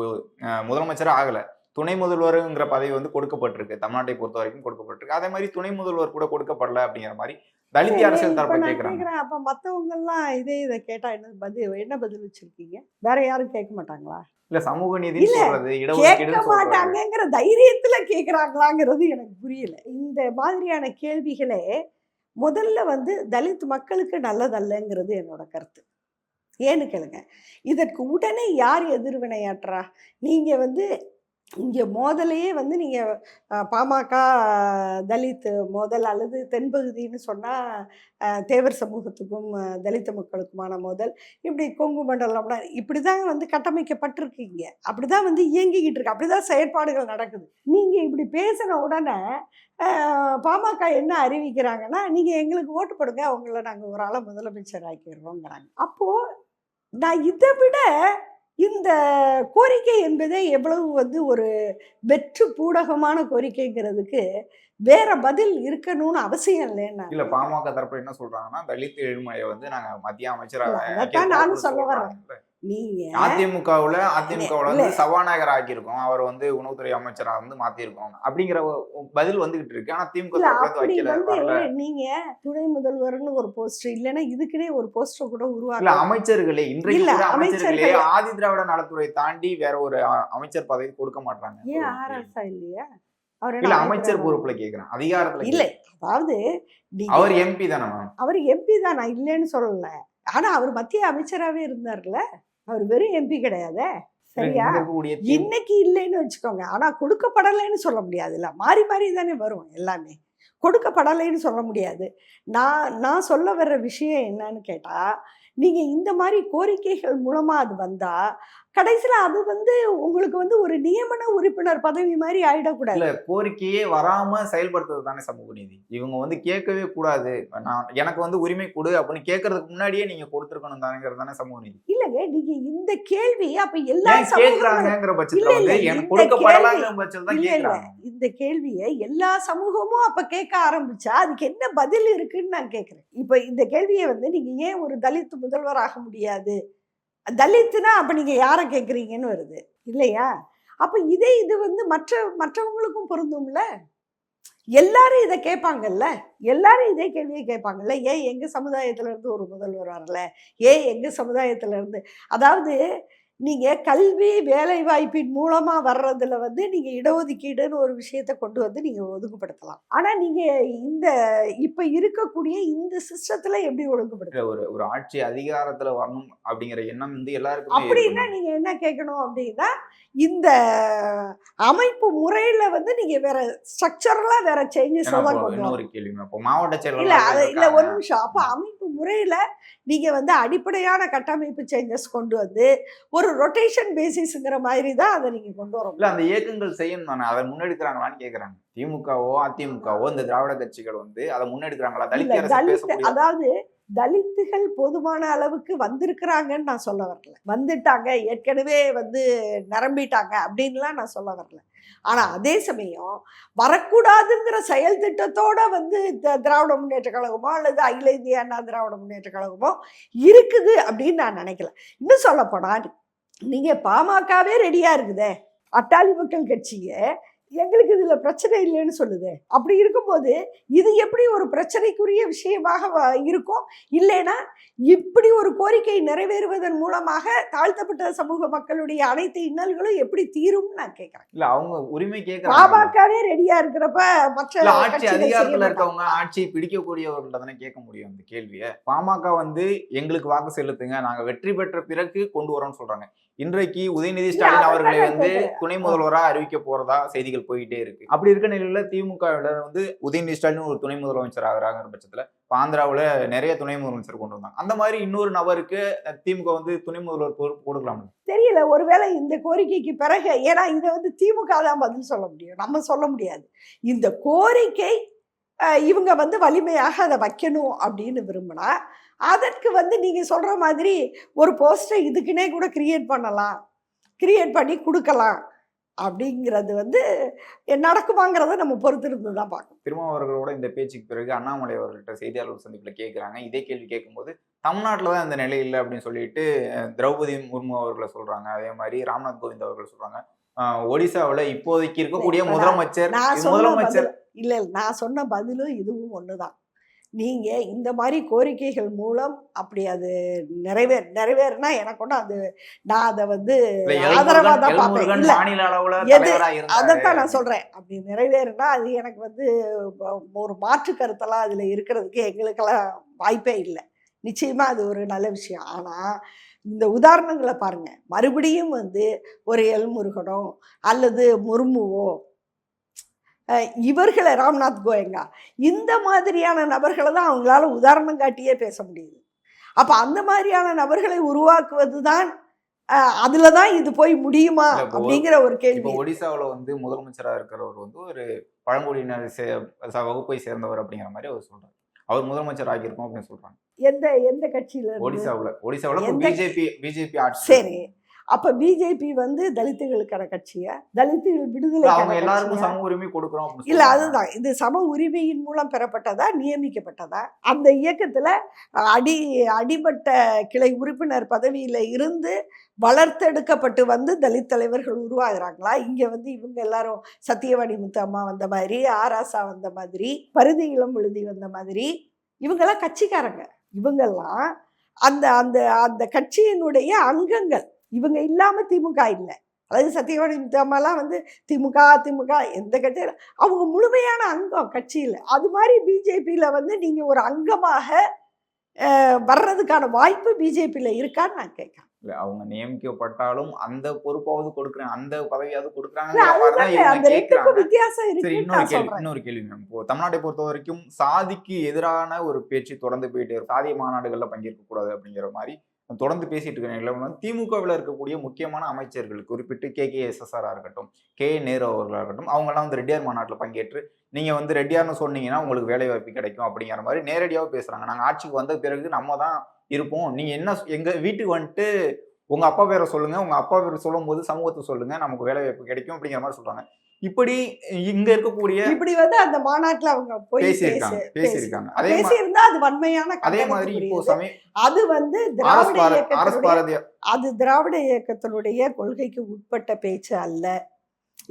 முதலமைச்சர் ஆகல, துணை முதல்வருங்கிற பதவி வந்து கொடுக்கப்பட்டிருக்கு, தமிழ்நாட்டை பொறுத்த வரைக்கும் கொடுக்கப்பட்டிருக்கு. அதே மாதிரி துணை முதல்வர் கூட கொடுக்கப்படல அப்படிங்கிற மாதிரி தலித் அரசியல் தரப்பு கேட்கறாங்க. அப்ப மத்தவங்க எல்லாம் இதை கேட்டா என்ன பதில் வச்சிருக்கீங்க? வேற யாரும் கேட்க மாட்டாங்களா? இல்ல சமூக நீதி சொல்றது கேட்க மாட்டாங்கிற தைரியத்துல கேட்கறாங்களாங்கிறது எனக்கு புரியல. இந்த மாதிரியான கேள்விகளே முதல்ல வந்து தலித் மக்களுக்கு நல்லதல்லங்கிறது என்னோட கருத்து. ஏன்னு கேளுங்க, இதற்கு உடனே யார் எதிர்வினையாற்றா? நீங்க வந்து இங்கே மோதலையே வந்து நீங்கள் பாமக தலித் மோதல் அல்லது தென்பகுதின்னு சொன்னால் தேவர் சமூகத்துக்கும் தலித்த மக்களுக்குமான மோதல், இப்படி கொங்கு மண்டலம்னா இப்படி தான் வந்து கட்டமைக்கப்பட்டிருக்கீங்க, அப்படி தான் வந்து இயங்கிக்கிட்டு இருக்கு, அப்படி தான் செயற்பாடுகள் நடக்குது. நீங்கள் இப்படி பேசின உடனே பாமக என்ன அறிவிக்கிறாங்கன்னா, நீங்கள் எங்களுக்கு ஓட்டு போடுங்க, அவங்கள நாங்கள் ஒரு ஆளை முதலமைச்சர் ஆக்கிடுறோங்கிறாங்க. அப்போது நான் இதை விட இந்த கோரிக்கை என்பதே எவ்வளவு வந்து ஒரு வெற்று பூடகமான கோரிக்கைங்கிறதுக்கு வேற பதில் இருக்கணும்னு அவசியம் இல்லைன்னா. இல்ல பாமக தரப்பு என்ன சொல்றாங்கன்னா, தலித் எழுமலையை வந்து நாங்க மத்திய அமைச்சராக நானும் சொல்ல வரேன். நீங்க அதிமுகவுல வந்து சபாநாயகர் ஆக்கியிருக்கோம், அவர் வந்து உணவுத்துறை அமைச்சரா வந்து மாத்திருக்கோம் அப்படிங்கிற பதில் வந்துகிட்டு இருக்கு. ஆனா திமுக நீங்க துணை முதல்வர்னு ஒரு போஸ்டர் இல்லைன்னா இதுக்குன்னே ஒரு போஸ்டர் கூட உருவாக்கல. அமைச்சர்களே இன்றைக்கு அமைச்சர்களே ஆதி திராவிட நலத்துறை தாண்டி வேற ஒரு அமைச்சர் பதவி கொடுக்க மாட்டாங்க. ஏன் ஆர்எஸ்ஆ இல்லையா? இல்ல அமைச்சர் பொறுப்புல கேக்குறேன், அதிகாரத்துல இல்ல. அதாவது அவர் எம்பி தானே? அவர் எம்பி தான், நான் இல்லைன்னு சொல்லல. ஆனா அவர் மத்திய அமைச்சராகவே இருந்தார்ல, அவர் வெறும் எம்பி கிடையாதே. சரியா? இன்னைக்கு இல்லைன்னு வச்சுக்கோங்க, ஆனா கொடுக்கப்படலைன்னு சொல்ல முடியாதுல்ல, மாறி மாறி தானே வரும் எல்லாமே. கொடுக்கப்படலைன்னு சொல்ல முடியாது. நான் சொல்ல வர்ற விஷயம் என்னன்னு கேட்டா, நீங்க இந்த மாதிரி கோரிக்கைகள் மூலமா அது வந்தா கடைசியில அது வந்து உங்களுக்கு வந்து ஒரு நியமன உறுப்பினர் பதவி மாதிரி ஆயிடக்கூடாது. இல்ல, கோரிக்கையே வராம செயல்படுத்துறது தானே சமூக நீதி. இவங்க வந்து கேட்கவே கூடாது, நான் எனக்கு வந்து உரிமை கொடு அப்படின்னு கேட்கறதுக்கு முன்னாடியே நீங்க கொடுத்துருக்கணும் தானேங்கிறது தானே சமூக நீதி. இல்லங்க, நீங்க இந்த கேள்வி அப்ப எல்லா கேட்கறாங்கங்கிற பட்சத்துல வந்து எனக்கு கொடுக்கப்படலாங்கிற பட்சத்துல தான் கேட்கறாங்க. இந்த கேள்வியை எல்லா சமூகமும் அப்ப கேட்க ஆரம்பிச்சா அதுக்கு என்ன பதில் இருக்குன்னு நான் கேட்கிறேன். இப்ப இந்த கேள்வியை வந்து நீங்க ஏன் ஒரு தலித் முதல்வர் ஆக முடியாது, தலித்துனா அப்ப நீங்க யாரை கேட்குறீங்கன்னு வருது இல்லையா? அப்ப இது வந்து மற்றவங்களுக்கும் பொருந்தும்ல. எல்லாரும் இதை கேட்பாங்கல்ல, எல்லாரும் இதே கேள்வியை கேட்பாங்கல்ல. ஏன் எங்க சமுதாயத்துல இருந்து ஒரு முதல்வர் வரல, ஏன் எங்க சமுதாயத்துல இருந்து, அதாவது நீங்க கல்வி வேலை வாய்ப்பின் மூலமா வர்றதுல வந்து நீங்க இடஒதுக்கீடுன்னு ஒரு விஷயத்தை கொண்டு வந்து நீங்க ஒழுங்குபடுத்தலாம். ஆனா நீங்க இந்த இப்ப இருக்கக்கூடிய இந்த சிஸ்டத்துல எப்படி ஒழுங்குபடுத்த ஒரு ஒரு ஆட்சி அதிகாரத்துல வரணும் அப்படிங்கிற எண்ணம் வந்து எல்லாருக்குமே அப்படின்னா இருக்கணும். நீங்க என்ன கேட்கணும் அப்படின்னா, இந்த அமைப்பு முறையில வந்து நீங்க வேற ஸ்ட்ரக்சரலா வேற சேஞ்சஸ் ஏன்னா தான் இப்போ கொண்டு இன்னொரு வரணும். கேள்வி, இப்போ மாவட்ட இல்ல அது செயலாளர்கள் இல்ல ஒரு இருக்காங்க. நிமிஷம். அப்ப அமைப்பு முறையில நீங்க வந்து அடிப்படையான கட்டமைப்பு சேஞ்சஸ் கொண்டு வந்து ஒரு ரொட்டேஷன் பேசிஸ்ங்கிற மாதிரி தான் அதை நீங்க கொண்டு வர இல்ல முடியும். அந்த இயக்கங்கள் செய்யணும் தானே, அதை முன்னெடுக்கிறாங்களான்னு கேக்குறாங்க. திமுகவோ அதிமுகவோ இந்த திராவிட கட்சிகள் வந்து அதை முன்னெடுக்கிறாங்களா? இல்ல தலித் அரசு தலித் பேசக்கூடிய அதாவது தலித்துகள் போதுமான அளவுக்கு வந்திருக்கிறாங்கன்னு நான் சொல்ல வரல. வந்துட்டாங்க, ஏற்கனவே வந்து நிரம்பிட்டாங்க அப்படின்லாம் நான் சொல்ல வரல. ஆனா அதே சமயம் வரக்கூடாதுங்கிற செயல் திட்டத்தோட வந்து திராவிட முன்னேற்ற கழகமோ அல்லது அகில இந்திய அண்ணா திராவிட முன்னேற்ற கழகமோ இருக்குது அப்படின்னு நான் நினைக்கல. இன்னும் சொல்ல போனா நீங்க பாமகவே ரெடியா இருக்குதே, அட்டாளி மக்கள் கட்சியை எங்களுக்கு இதுல பிரச்சனை இல்லைன்னு சொல்லுது. அப்படி இருக்கும்போது இது எப்படி ஒரு பிரச்சனைக்குரிய விஷயமாக இருக்கும்? இல்லைன்னா இப்படி ஒரு கோரிக்கை நிறைவேறுவதன் மூலமாக தாழ்த்தப்பட்ட சமூக மக்களுடைய அனைத்து இன்னல்களும் எப்படி தீரும்னு நான் கேட்கிறேன். இல்ல அவங்க உரிமை கேட்கறாங்க. பாமகவே ரெடியா இருக்கிறப்ப மற்ற இல்ல ஆட்சி கட்சிகள் செய்ய அதிகாரத்துல மாட்டாங்க. இருக்கவங்க ஆட்சியை பிடிக்கக்கூடியவர்கள்ட்ட தானே கேட்க முடியும் இந்த கேள்வியை. பாமக வந்து எங்களுக்கு வாக்கு செலுத்துங்க, நாங்க வெற்றி பெற்ற பிறகு கொண்டு வரோம்னு சொல்றாங்க. இன்றைக்கு உதயநிதி ஸ்டாலின் அதைத்தான் அவர்களை நான் வந்து கேட்கிறேன். துணை முதல்வரா அறிவிக்க போறதா செய்திகள் போயிட்டே இருக்கு. அப்படி இருக்க நிலையில திமுக வந்து உதயநிதி ஸ்டாலின் ஒரு துணை முதலமைச்சர் ஆகிறாங்கிற பட்சத்துல ஆந்திராவுல நிறைய துணை முதலமைச்சர் கொண்டு வந்தாங்க. அந்த மாதிரி இன்னொரு நபருக்கு திமுக வந்து துணை முதல்வர் பொறுப்பு கொடுக்கலாம். தெரியல, ஒருவேளை இந்த கோரிக்கைக்கு பிறகு, ஏன்னா இதை வந்து திமுக தான் பதில் சொல்ல முடியும், நம்ம சொல்ல முடியாது. இந்த கோரிக்கை இவங்க வந்து வலிமையாக அதை வைக்கணும் அப்படின்னு விரும்பினா அதற்கு வந்து நீங்க சொல்ற மாதிரி ஒரு போஸ்டரை இதுக்குன்னே கூட கிரியேட் பண்ணலாம், கிரியேட் பண்ணி கொடுக்கலாம். அப்படிங்கிறது வந்து நடக்குமாங்கிறத நம்ம பொறுத்திருந்து தான் பார்க்கணும். திருமாவர்களோட இந்த பேச்சுக்கு பிறகு அண்ணாமலை அவர்கள்ட்ட செய்தியாளர் சந்திப்புல கேட்கிறாங்க. இதே கேள்வி கேட்கும்போது தமிழ்நாட்டில் தான் இந்த நிலை இல்லை அப்படின்னு சொல்லிட்டு திரௌபதி முர்மு அவர்களை சொல்றாங்க. அதே மாதிரி ராம்நாத் கோவிந்த் அவர்கள் சொல்றாங்க. ஒடிசாவில் இப்போதைக்கு இருக்கக்கூடிய முதலமைச்சர் இல்ல நான் சொன்ன பதிலும் இதுவும் ஒண்ணுதான். நீங்க இந்த மாதிரி கோரிக்கைகள் மூலம் அப்படி அது நிறைவேறினா எனக்கு ஒன்றும் அது நான் அதை வந்து ஆதரவா தான் பார்ப்பேன். அதைத்தான் நான் சொல்றேன். அப்படி நிறைவேறினா அது எனக்கு வந்து ஒரு மாற்று கருத்தெல்லாம் அதுல இருக்கிறதுக்கு எங்களுக்கெல்லாம் வாய்ப்பே இல்லை. நிச்சயமா அது ஒரு நல்ல விஷயம். ஆனா இந்த உதாரணங்களை பாருங்க, மறுபடியும் வந்து ஒரு எல்முருகனோ அல்லது முர்முவோ இவர்களை ராம்நாத் கோயங்கா இந்த மாதிரியான நபர்களை தான் அவங்களால உதாரணம் காட்டியே பேச முடியுது. அப்ப அந்த மாதிரியான நபர்களை உருவாக்குவது தான் அதுலதான் இது போய் முடியுமா அப்படிங்கிற ஒரு கேள்வி. ஒடிசாவில் வந்து முதலமைச்சராக இருக்கிறவர் வந்து ஒரு பழங்குடியினர் வகுப்பை சேர்ந்தவர் அப்படிங்கிற மாதிரி அவர் சொல்றாரு. அவர் முதலமைச்சர் ஆகியிருக்கும் அப்படின்னு சொல்றாங்க. எந்த கட்சியில? ஒடிசாவில் பிஜேபி ஆட்சி. சரி, அப்ப பிஜேபி வந்து தலித்துகளுக்கான கட்சியா? தலித்துகள் விடுதலை எல்லாருக்கும் சம உரிமை கொடுக்கிறோம் இல்ல, அதுதான். இது சம உரிமையின் மூலம் பெறப்பட்டதா, நியமிக்கப்பட்டதா? அந்த இயக்கத்துல அடிமட்ட கிளை உறுப்பினர் பதவியில இருந்து வளர்த்தெடுக்கப்பட்டு வந்து தலித் தலைவர்கள் உருவாகிறாங்களா? இங்க வந்து இவங்க எல்லாரும் சத்தியவாணி முத்து அம்மா வந்த மாதிரி, ஆராசா வந்த மாதிரி, பருதி இளம் விழுதி வந்த மாதிரி, இவங்கெல்லாம் கட்சிக்காரங்க. இவங்கெல்லாம் அந்த அந்த அந்த கட்சியினுடைய அங்கங்கள். இவங்க இல்லாம திமுக இல்லை. அதாவது சத்தியவாணி முத்தம்மாலாம் வந்து திமுக எந்த கட்சியில அவங்க முழுமையான அங்கம் கட்சியில. அது மாதிரி பிஜேபியில வந்து நீங்க ஒரு அங்கமாக வர்றதுக்கான வாய்ப்பு பிஜேபியில இருக்கான்னு நான் கேட்கிறேன். அவங்க நியமிக்கப்பட்டாலும் அந்த பொறுப்பாவது கொடுக்குறேன், அந்த பதவியாவது கொடுக்குறாங்க. வித்தியாசம் இருக்கு. இன்னொரு கேள்வி மேம், இப்போ தமிழ்நாட்டை பொறுத்த வரைக்கும் சாதிக்கு எதிரான ஒரு பேச்சு தொடர்ந்து போயிட்டே இருக்கும். சாதிய மாநாடுகள்ல பங்கேற்க கூடாது அப்படிங்கிற மாதிரி தொடர்ந்து பேசிட்டு இருக்க திமுகவில் இருக்கக்கூடிய முக்கியமான அமைச்சர்கள், குறிப்பிட்டு KKSSR இருக்கட்டும், நேரு அவர்களாக இருக்கட்டும், அவங்கெல்லாம் வந்து ரெட்டியார் மாநாட்டில் பங்கேற்று நீங்க வந்து ரெட்டியார்னு சொன்னீங்கன்னா உங்களுக்கு வேலை வாய்ப்பு கிடைக்கும் அப்படிங்கிற மாதிரி நேரடியாக பேசுறாங்க. நாங்கள் ஆட்சிக்கு வந்த பிறகு நம்ம தான் இருப்போம், நீங்க என்ன எங்க வீட்டுக்கு வந்துட்டு உங்க அப்பா பேரை சொல்லுங்க, உங்க அப்பா பேரை சொல்லும் போது சமூகத்தை சொல்லுங்க, நமக்கு வேலை வாய்ப்பு கிடைக்கும் அப்படிங்கிற மாதிரி சொல்றாங்க. இப்படி இங்க இருக்கக்கூடிய இப்படி வந்து அந்த மாநாட்டுல அவங்க போய் பேசியிருக்காங்க. அது வன்மையான. அதே மாதிரி இப்போ அது வந்து திராவிட இயக்கத்தினுடைய கொள்கைக்கு உட்பட்ட பேச்சு அல்ல.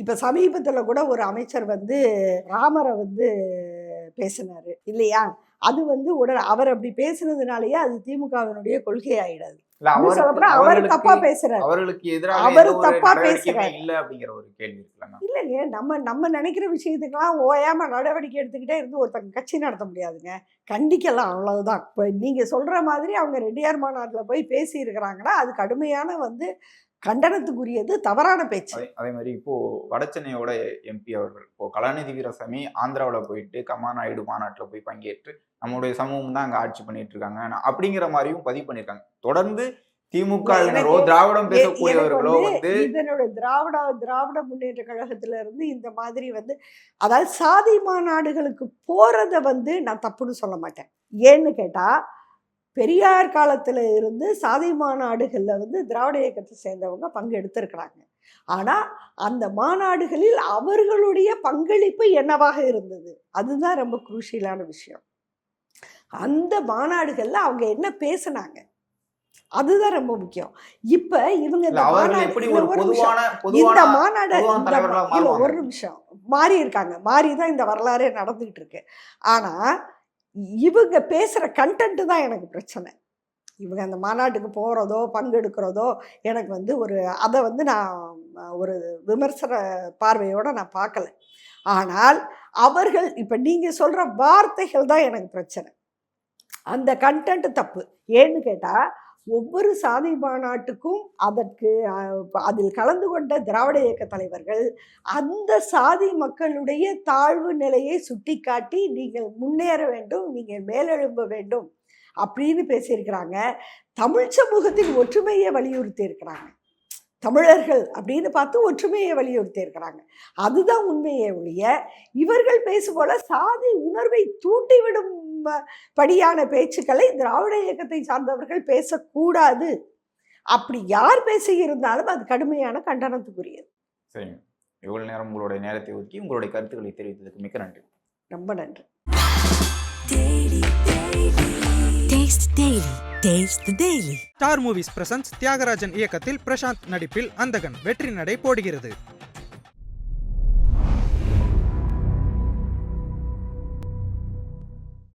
இப்ப சமீபத்துல கூட ஒரு அமைச்சர் வந்து ராமரை வந்து பேசினாரு இல்லையா? அது வந்து உடனே அவர் அப்படி பேசுனதுனாலயே அது திமுகவினுடைய கொள்கை ஆயிடாது. இல்ல இன்னும் சொல்லப்போனா அவர் தப்பா பேசுறாரு. அவர்களுக்கு எதிராக அவர் எந்த ஒரு தப்பா நடவடிக்கையுமே பேசுறாரு. இல்ல அப்படிங்கிற ஒரு கேள்வி இருக்குல்ல. இல்லைங்க, நம்ம நினைக்கிற விஷயத்துக்கெல்லாம் ஓயாம நடவடிக்கை எடுத்துக்கிட்டே இருந்து ஒருத்தங்க கட்சி நடத்த முடியாதுங்க. கண்டிக்கலாம், அவ்வளவுதான். இப்போ நீங்க சொல்ற மாதிரி அவங்க ரெட்டியார் மாநாட்டுல போய் பேசி இருக்கிறாங்கன்னா அது கடுமையான வந்து கண்டனத்துக்குரியது, தவறான பேச்சு. அதே மாதிரி இப்போ வடசென்னையோட எம்பி அவர்கள் இப்போ கலாநிதி வீராசாமி ஆந்திராவில் போயிட்டு கமாநாயுடு மாநாட்டில் போய் பங்கேற்று நம்மளுடைய சமூகம் தான் அங்கே ஆட்சி பண்ணிட்டு இருக்காங்க அப்படிங்கிற மாதிரியும் பதிவு பண்ணியிருக்காங்க. தொடர்ந்து திமுகவினரோ திராவிடம் பேசக்கூடியவர்களோ வந்து இதனோட திராவிட முன்னேற்ற கழகத்துல இருந்து இந்த மாதிரி வந்து அதாவது சாதி மாநாடுகளுக்கு போறத வந்து நான் தப்புன்னு சொல்ல மாட்டேன். ஏன்னு கேட்டா பெரியார் காலத்துல இருந்து சாதி மாநாடுகளில் வந்து திராவிட இயக்கத்தை சேர்ந்தவங்க பங்கு எடுத்திருக்கிறாங்க. ஆனால் அந்த மாநாடுகளில் அவர்களுடைய பங்களிப்பு என்னவாக இருந்தது, அதுதான் ரொம்ப குரூஷியலான விஷயம். அந்த மாநாடுகளில் அவங்க என்ன பேசினாங்க, அதுதான் ரொம்ப முக்கியம். இப்ப இவங்க இந்த மாநாடு ஒரு நிமிஷம் மாறி இருக்காங்க, மாறிதான் இந்த வரலாறே நடந்துகிட்டு இருக்கு. ஆனா இவங்க பேசுகிற கண்டென்ட்டு தான் எனக்கு பிரச்சனை. இவங்க அந்த மாநாட்டுக்கு போகிறதோ பங்கெடுக்கிறதோ எனக்கு வந்து அதை வந்து நான் ஒரு விமர்சன பார்வையோடு நான் பார்க்கல. ஆனால் அவர்கள் இப்போ நீங்கள் சொல்கிற வார்த்தைகள் தான் எனக்கு பிரச்சனை. அந்த கண்டென்ட் தப்பு. ஏன்னு கேட்டால் ஒவ்வொரு சாதி மாநாட்டுக்கும் அதில் கலந்து கொண்ட திராவிட இயக்க தலைவர்கள் அந்த சாதி மக்களுடைய தாழ்வு நிலையை சுட்டிக்காட்டி நீங்கள் முன்னேற வேண்டும், நீங்கள் மேலெழும்ப வேண்டும் அப்படின்னு பேசியிருக்கிறாங்க. தமிழ் சமூகத்தின் ஒற்றுமையை வலியுறுத்தி இருக்கிறாங்க. தமிழர்கள் அப்படின்னு பார்த்து ஒற்றுமையை வலியுறுத்தி இருக்கிறாங்க. அதுதான் உண்மையே ஒழிய இவர்கள் பேசும்போல சாதி உணர்வை தூண்டிவிடும் படியான பேச்சுக்களை திராவிட இயக்கத்தை சார்ந்தவர்கள் பேசக்கூடாது. அப்படி யார் பேசியிருந்தாலும் அது கடுமையான கண்டனத்துக்குரியது. சரிங்க, இவ்வளவு நேரம் உங்களுடைய நேரத்தை ஒதுக்கி உங்களுடைய கருத்துக்களை தெரிவித்ததுக்கு மிக்க நன்றி. ரொம்ப நன்றி. ஸ்டார் மூவிஸ் பிரசன்ஸ் தியாகராஜன் இயக்கத்தில் பிரசாந்த் நடிப்பில் அந்தகன் வெற்றி நடை போடுகிறது.